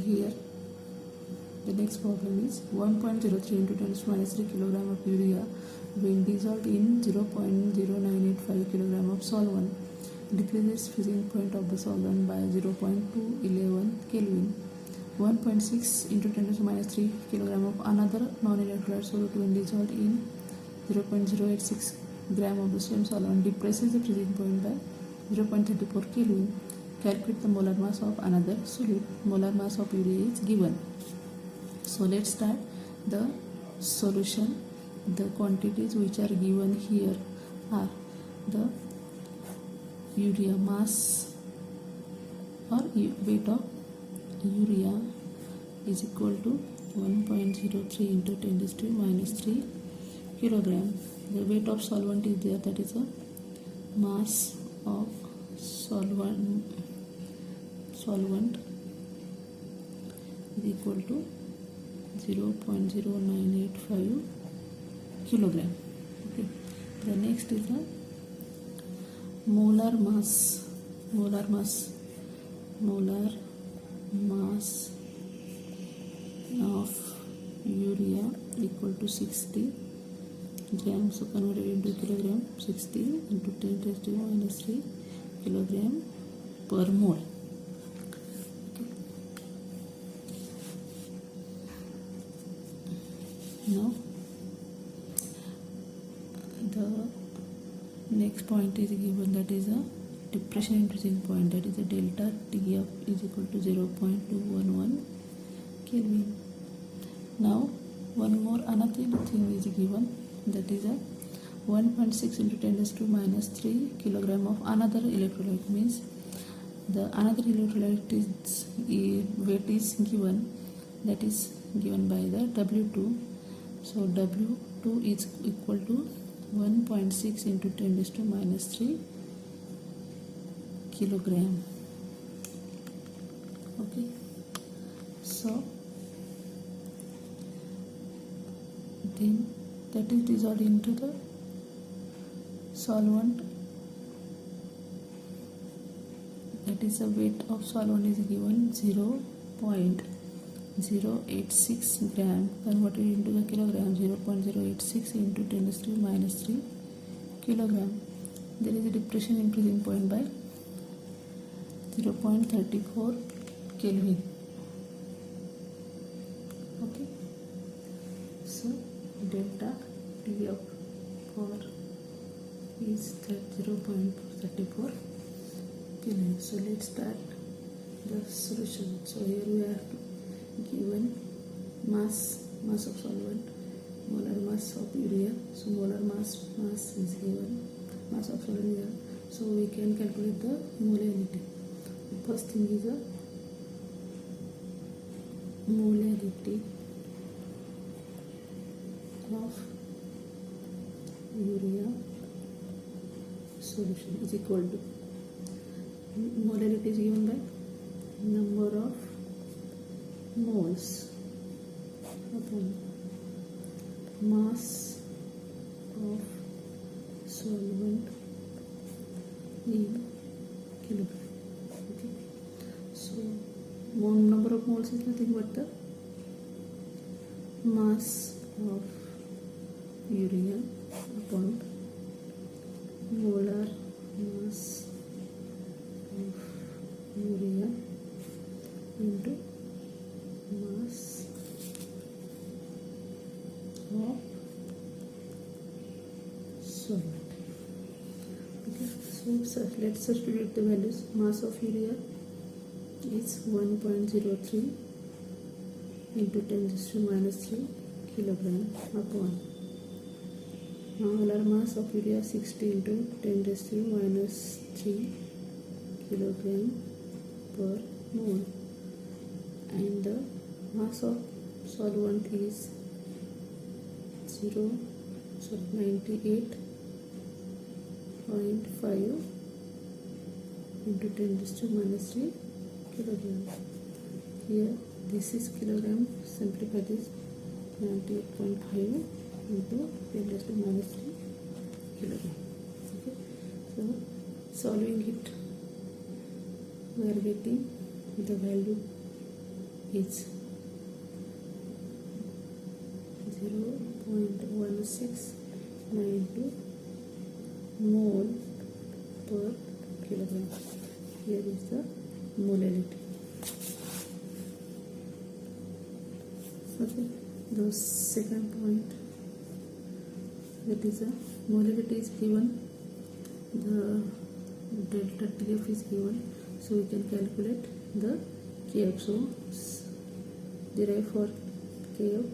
here the next problem is 1.03 into 10 to minus 3 kg of urea when dissolved in 0.0985 kg of solvent decreases freezing point of the solvent by 0.211 Kelvin. 1.6 into 10 to minus 3 kg of another non-electrolyte solute when dissolved in 0.086 gram of the same solvent depresses the freezing point by 0.34 Kelvin. Calculate the molar mass of another solute. Molar mass of urea is given. So let's start the solution. The quantities which are given here are the urea mass or weight of urea is equal to 1.03 into 10 to minus 3 kilogram. The weight of solvent is there, that is a mass of solvent is equal to 0.0985 kilogram. Okay. The next is the molar mass of urea equal to 60 grams. So converted into kilogram, 60 into 10 to the minus 3 kilogram per mole. Okay. Now the next point is given, that is a depression in freezing point, that is a delta Tf is equal to 0.211 Kelvin. Now one more another thing is given, that is a 1.6 into 10 to minus 3 kilogram of another electrolyte, means the another electrolyte is weight is given, that is given by the W2. So W2 is equal to 1.6 into 10 to minus 3 kilogram. Okay, so then that is dissolved into the solvent, that is the weight of solvent is given 0.086 gram, converted into the kilogram, 0.086 into 10 to minus 3 kilogram. There is a depression in freezing point by 0.34 Kelvin. Okay, so delta T of 4 is 0.34 Kelvin. So let's start the solution. So here we are given mass of solvent, molar mass of urea. So molar mass is given, mass of solvent here. So we can calculate the molarity. The first thing is a molarity of urea solution is equal to, molarity is given by number of moles upon mass of solvent in kilogram. Okay, so number of moles is nothing but the mass of urea upon molar mass of urea into mass of solvent. Okay, so let's substitute the values. Mass of urea is 1.03 into 10 to minus 3 kilogram upon molar mass of urea 60 into 10 to minus 3 kilogram per mole, and the mass of solvent is 98.5 into 10 to minus 3 kilogram. Here this is kilogram, simplify this, 98.5 into 10 to minus 3 kilogram. Okay, so solving it, we are getting the value is 0.1692 mole per kilogram. Here is the molality. Okay, the second point, that is the molality is given, the delta TF is given, so we can calculate the KF. So derive for KF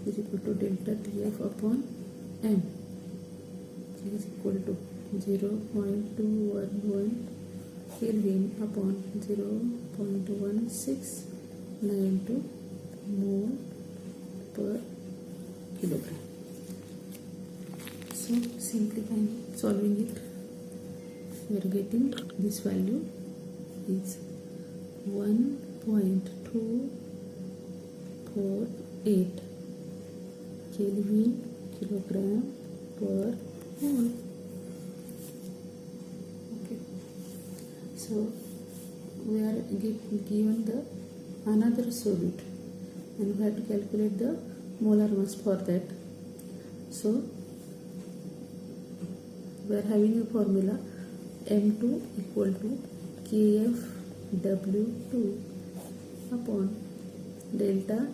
is equal to delta TF upon M, is equal to 0.211 Kelvin upon 0.1692 mole per kilogram. So simplifying, solving it, we are getting this value is 1.248 Kelvin kilogram per mole. Okay, so we are given the another solute, and we have to calculate the molar mass for that. So we are having a formula M2 equal to KFW2 upon delta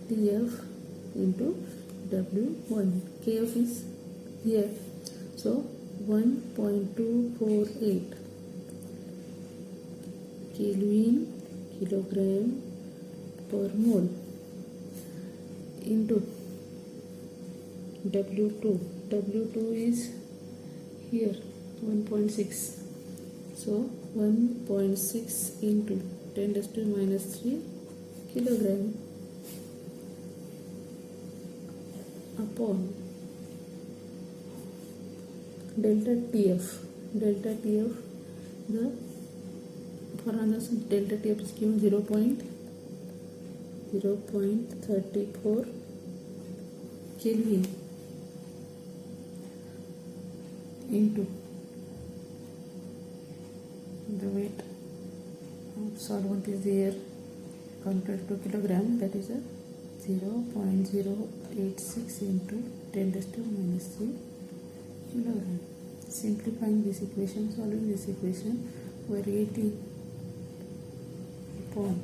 TF into W1. KF is here, so 1.248 Kelvin kilogram per mole into W2. W2 is here 1.6, so 1.6 into 10 raised to minus 3 kilogram upon delta TF. Delta TF, the for others delta TF is given 0.34 Kelvin into the weight of solvent is there converted to kilogram, that is a 0.086 into 10 raised to minus 3 kilogram. Simplifying this equation, solving this equation, we are getting upon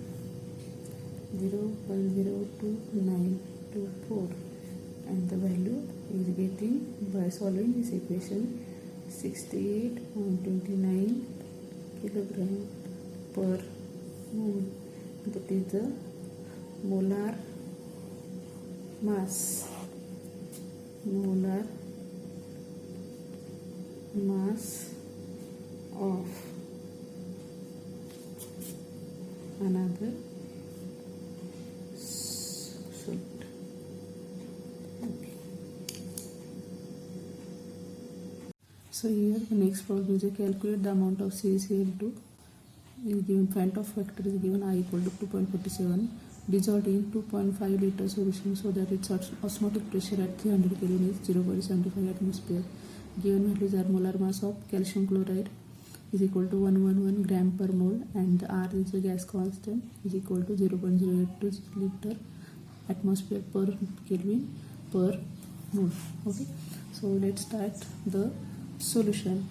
0.02924, and the value is getting, by solving this equation, 68.29 kilogram per mole. That is the molar mass. Molar mass of another solute. Okay. So here the next problem is to calculate the amount of CaCl2 is given. Phantom factor is given I equal to 2.47, dissolved in 2.5 liter solution, so that its osmotic pressure at 300 Kelvin is 0.75 atmosphere. Given values are molar mass of calcium chloride is equal to 111 gram per mole, and the R is the gas constant is equal to 0.082 liter atmosphere per Kelvin per mole. Okay, so let's start the solution.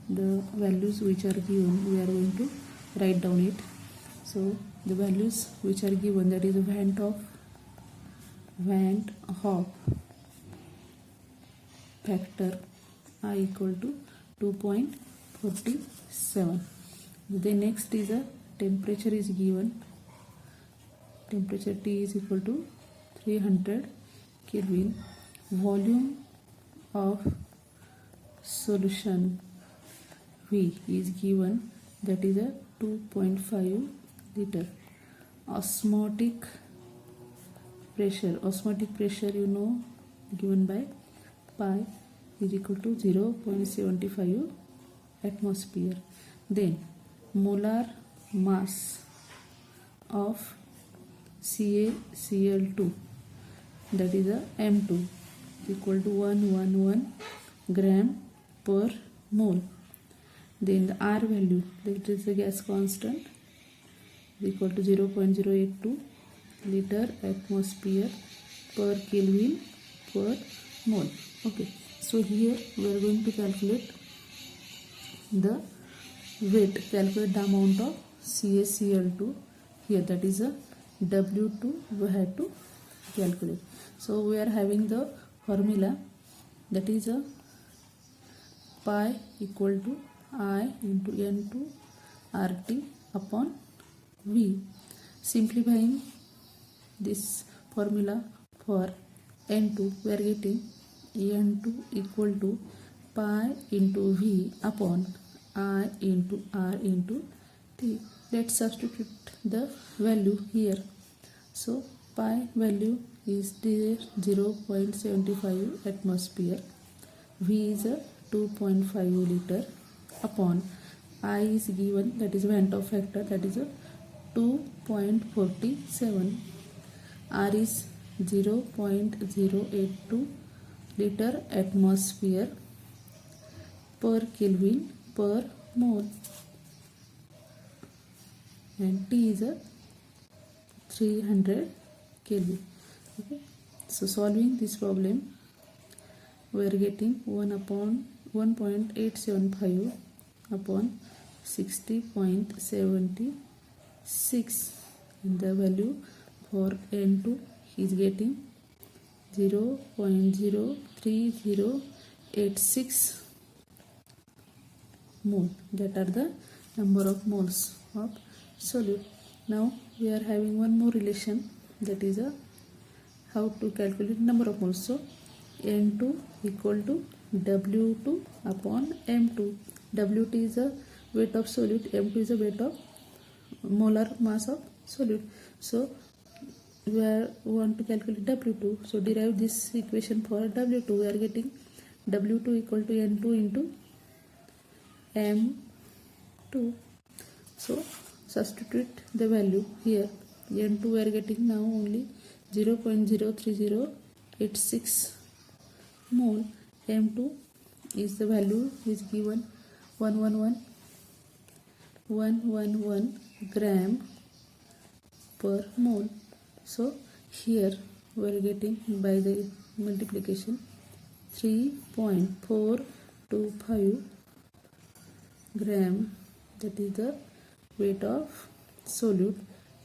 The values which are given, we are going to write down it. So the values which are given, that is Van Hoff factor I equal to 2.47. The next is a temperature is given. Temperature T is equal to 300 Kelvin. Volume of solution V is given, that is a 2.5 liter. Osmotic pressure you know, given by pi is equal to 0.75 atmosphere. Then molar mass of CaCl2, that is a M2, equal to 111 gram per mole. Then the R value, that is the gas constant, equal to 0.082 liter atmosphere per Kelvin per mole. Okay, so here we are going to calculate the weight, calculate the amount of CaCl2 here, that is a W2 we have to calculate. So we are having the formula, that is a pi equal to I into N2 RT upon V. Simplifying this formula for N2, we are getting N2 equal to pi into V upon I into R into T. Let's substitute the value here. So pi value is 0.75 atmosphere, V is a 2.5 liter upon I is given, that is Van't factor, that is a 2.47, R is 0.082 liter atmosphere per Kelvin per mole, and T is a 300 Kelvin. Okay, so solving this problem, we are getting 1.875 upon 60.76, and the value for N2 is getting 0.03086 mole. That are the number of moles of solute. Now we are having one more relation, that is a how to calculate number of moles. So N2 equal to W2 upon M2. W2 is the weight of solute, M2 is the weight of molar mass of solute. So we want to calculate W2. So derive this equation for W2. We are getting W2 equal to N2 into M2. So substitute the value here. N2 we are getting now only 0.03086 mole. M2 is the value is given 111 gram per mole. So here we are getting by the multiplication 3.425 gram, that is the weight of solute,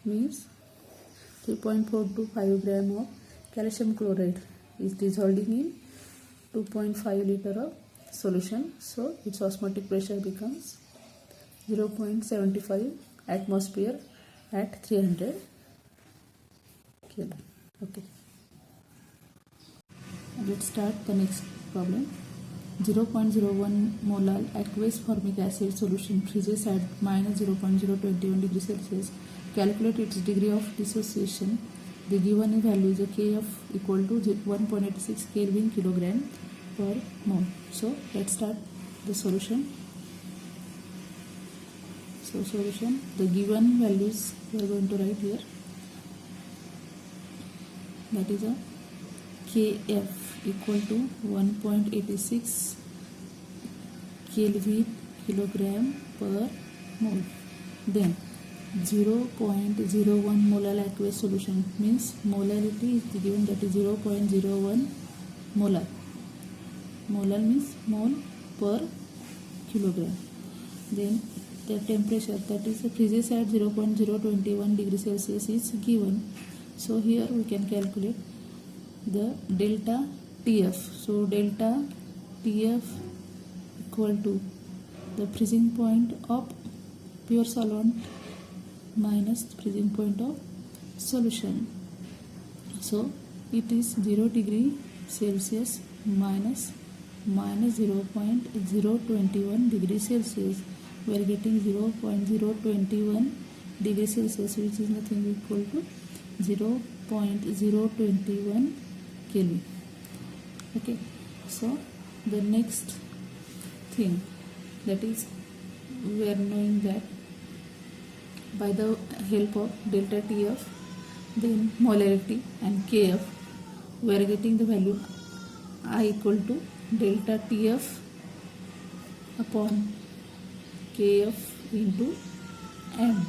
means 3.425 gram of calcium chloride is dissolving in 2.5 liter of solution. So its osmotic pressure becomes 0.75 atmosphere at 300 Kelvin. Okay, let's start the next problem. 0.01 molar aqueous formic acid solution freezes at minus 0.021 degrees Celsius. Calculate its degree of dissociation. The given value is a Kf equal to 1.86 Kelvin kilogram per mole. So let's start the solution. So solution, the given values we are going to write here. That is a Kf equal to 1.86 Kelvin kilogram per mole. Then 0.01 molar aqueous solution means molarity is given, that is 0.01 molar. Molar means mole per kilogram. Then the temperature, that is freezes at 0.021 degrees Celsius is given. So here we can calculate the delta TF. So delta TF equal to the freezing point of pure solvent minus freezing point of solution. So it is 0 degree Celsius minus 0.021 degrees Celsius. We are getting 0.021 degrees Celsius, which is nothing equal to 0.021 Kelvin. Okay, so the next thing, that is we are knowing that by the help of delta TF, then molarity and Kf, we are getting the value I equal to delta TF upon Kf into M.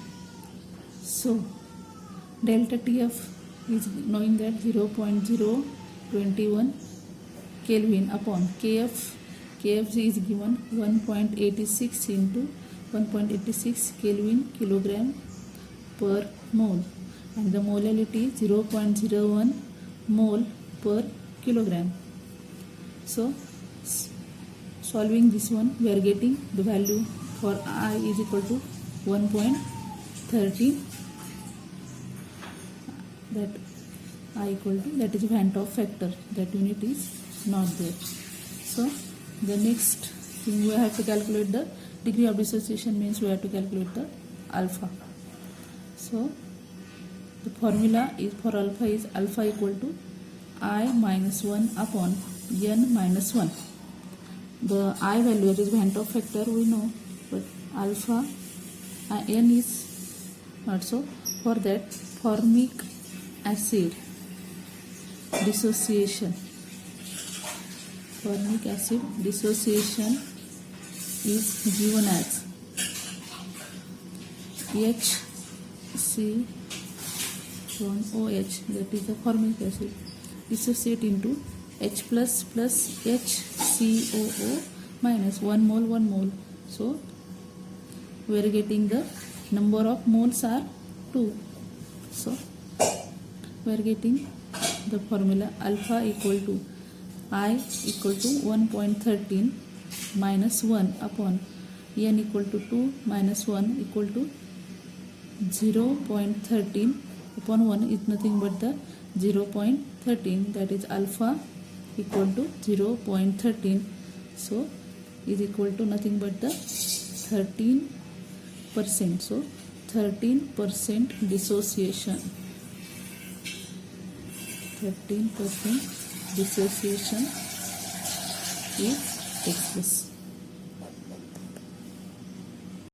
So delta TF is knowing that 0.021 Kelvin upon KF is given 1.86 into 1.86 Kelvin kilogram per mole, and the molality is 0.01 mole per kilogram. So solving this one, we are getting the value for I is equal to 1.13, that I equal to, that is Van 't Hoff factor, that unit is not there. So the next thing, we have to calculate the degree of dissociation, means we have to calculate the alpha. So the formula is for alpha is alpha equal to I minus 1 upon n minus 1. The I value, that is Van 't Hoff factor, we know, but alpha n is not so. For that, formic acid dissociation, formic acid dissociation is given as HC1OH, that is the formic acid, dissociate into H plus plus HCOO minus 1 mole 1 mole. So we are getting the number of moles are 2. So we are getting the formula alpha equal to I equal to 1.13 minus 1 upon n equal to 2 minus 1 equal to 0.13 upon 1 is nothing but the 0.13, that is alpha equal to 0.13. So is equal to nothing but the 13%. So 13% dissociation, 13% dissociation is expressed.